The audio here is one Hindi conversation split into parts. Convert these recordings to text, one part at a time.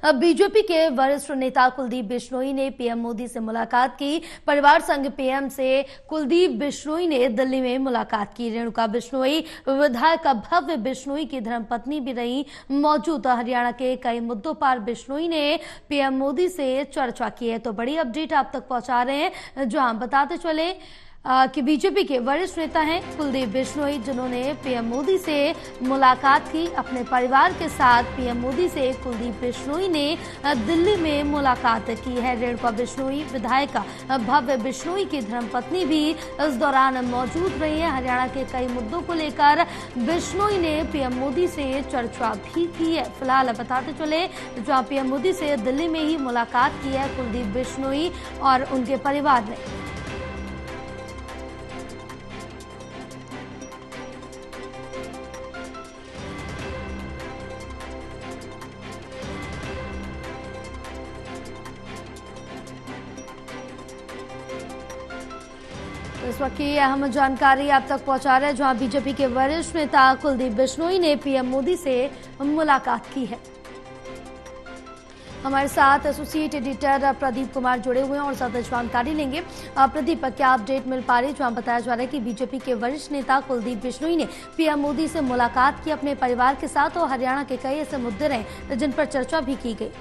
बीजेपी के वरिष्ठ नेता कुलदीप बिश्नोई ने पीएम मोदी से मुलाकात की। परिवार संघ पीएम से कुलदीप बिश्नोई ने दिल्ली में मुलाकात की। रेणुका बिश्नोई विधायक भव्य बिश्नोई की धर्मपत्नी भी रही। मौजूद हरियाणा के कई मुद्दों पर बिश्नोई ने पीएम मोदी से चर्चा की है। तो बड़ी अपडेट आप तक पहुंचा रहे हैं, जो हम बताते चले कि बीजेपी के वरिष्ठ नेता हैं कुलदीप बिश्नोई, जिन्होंने पीएम मोदी से मुलाकात की अपने परिवार के साथ। पीएम मोदी से कुलदीप बिश्नोई ने दिल्ली में मुलाकात की है। रेणुका बिश्नोई विधायक भव्य बिश्नोई की धर्मपत्नी भी इस दौरान मौजूद रही है। हरियाणा के कई मुद्दों को लेकर बिश्नोई ने पीएम मोदी से चर्चा भी की है। फिलहाल बताते चले, जहां पीएम मोदी से दिल्ली में ही मुलाकात की है कुलदीप बिश्नोई और उनके परिवार ने। इस वक्त की अहम जानकारी आप तक पहुंचा रहे हैं, जहां बीजेपी के वरिष्ठ नेता कुलदीप बिश्नोई ने पीएम मोदी से मुलाकात की है। हमारे साथ एसोसिएट एडिटर प्रदीप कुमार जुड़े हुए हैं और ज्यादा जानकारी लेंगे। प्रदीप, क्या अपडेट मिल पा रही है? जहां बताया जा रहा है कि बीजेपी के वरिष्ठ नेता कुलदीप बिश्नोई ने पीएम मोदी से मुलाकात की अपने परिवार के साथ और हरियाणा के कई ऐसे मुद्दे रहे जिन पर चर्चा भी की गई।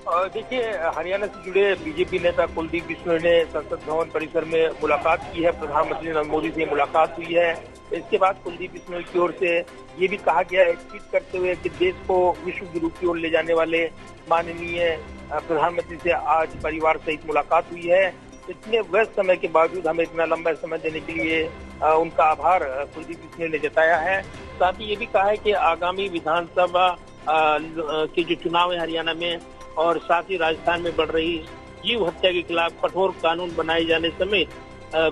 देखिए, हरियाणा से जुड़े बीजेपी नेता कुलदीप बिश्नोई ने संसद भवन परिसर में मुलाकात की है। प्रधानमंत्री नरेंद्र मोदी से मुलाकात हुई है। इसके बाद कुलदीप बिश्नोई की ओर से ये भी कहा गया है, ट्वीट करते हुए, कि देश को विश्व गुरु की ओर ले जाने वाले माननीय प्रधानमंत्री से आज परिवार सहित मुलाकात हुई है। इतने व्यस्त समय के बावजूद हमें इतना लंबा समय देने के लिए उनका आभार कुलदीप बिश्नोई ने जताया है। साथ ही ये भी कहा है कि आगामी विधानसभा के जो चुनाव है हरियाणा में और साथ ही राजस्थान में बढ़ रही जीव हत्या के खिलाफ कठोर कानून बनाए जाने समेत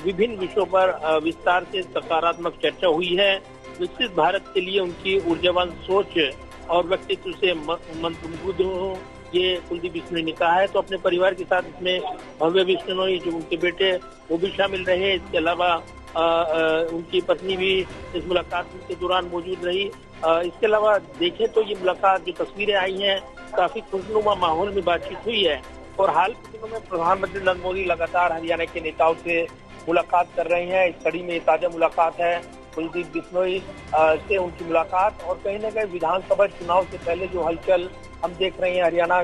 विभिन्न विषयों पर विस्तार से सकारात्मक चर्चा हुई है। विकसित भारत के लिए उनकी ऊर्जावान सोच और व्यक्तित्व से मंत्रमुग्ध हूं, ये कुलदीप बिश्नोई ने कहा है। तो अपने परिवार के साथ इसमें भव्य बिश्नोई, जो उनके बेटे, वो भी शामिल रहे। इसके अलावा उनकी पत्नी भी इस मुलाकात के दौरान मौजूद रही। इसके अलावा देखें तो ये मुलाकात, जो तस्वीरें आई हैं, काफी खुशनुमा माहौल में बातचीत हुई है। और हाल के दिनों में प्रधानमंत्री नरेंद्र मोदी लगातार हरियाणा के नेताओं से मुलाकात कर रहे हैं। इस कड़ी में ताजा मुलाकात है कुलदीप बिश्नोई से उनकी मुलाकात। और कहीं न कहीं विधानसभा चुनाव से पहले जो हलचल हम देख रहे हैं हरियाणा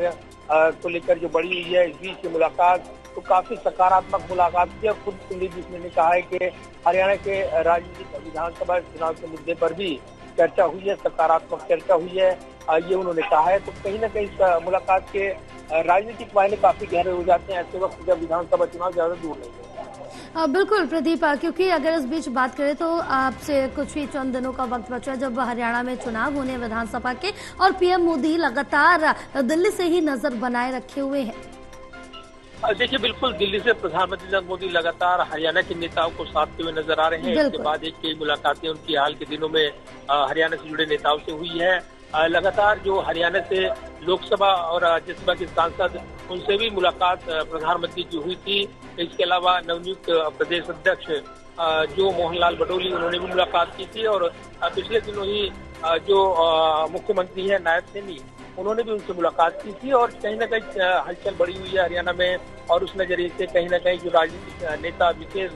को लेकर जो बढ़ी हुई है, इस बीच की मुलाकात तो काफी सकारात्मक मुलाकात थी। और खुद कुलदीप बिश्नोई ने कहा है कि हरियाणा के राजनीतिक विधानसभा चुनाव के मुद्दे पर भी चर्चा हुई है, सकारात्मक चर्चा हुई है, ये उन्होंने कहा है। तो कहीं न कहीं इस मुलाकात के राजनीतिक मायने काफी गहरे हो जाते हैं ऐसे वक्त जब विधानसभा चुनाव ज्यादा दूर नहीं है। बिल्कुल प्रदीप, क्योंकि अगर इस बीच बात करें तो आपसे कुछ ही चंद दिनों का वक्त बचा जब हरियाणा में चुनाव होने विधानसभा के, और पीएम मोदी लगातार दिल्ली से ही नजर बनाए रखे हुए हैं। देखिए, बिल्कुल दिल्ली से प्रधानमंत्री नरेंद्र मोदी लगातार हरियाणा के नेताओं को साधते हुए नजर आ रहे हैं। इसके बाद एक कई मुलाकातें उनकी हाल के दिनों में हरियाणा से जुड़े नेताओं से हुई है। लगातार जो हरियाणा से लोकसभा और राज्यसभा के सांसद, उनसे भी मुलाकात प्रधानमंत्री की हुई थी। इसके अलावा नवनियुक्त प्रदेश अध्यक्ष जो मोहनलाल बटोली, उन्होंने भी मुलाकात की थी। और पिछले दिनों ही जो मुख्यमंत्री है नायब सैनी, उन्होंने भी उनसे मुलाकात की थी। और कहीं न कहीं हलचल बढ़ी हुई है हरियाणा में। और उस नजरिए से कहीं न कहीं जो राजनीतिक नेता विशेष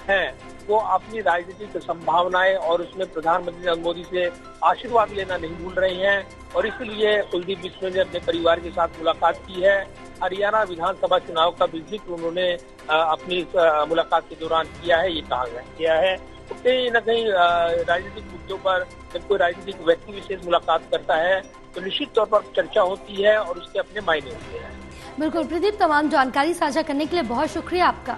हैं, वो अपनी राजनीतिक संभावनाएं और उसमें प्रधानमंत्री नरेंद्र मोदी से आशीर्वाद लेना नहीं भूल रहे हैं। और इसलिए कुलदीप बिश्नोई ने अपने परिवार के साथ मुलाकात की है। हरियाणा विधानसभा चुनाव का भी जिक्र उन्होंने अपनी मुलाकात के दौरान किया है, ये कहा गया है। तो कहीं न कहीं राजनीतिक मुद्दों पर जब कोई राजनीतिक व्यक्ति विशेष मुलाकात करता है तो निश्चित तौर पर चर्चा होती है और उसके अपने मायने होते हैं। बिल्कुल प्रदीप, तमाम जानकारी साझा करने के लिए बहुत शुक्रिया आपका।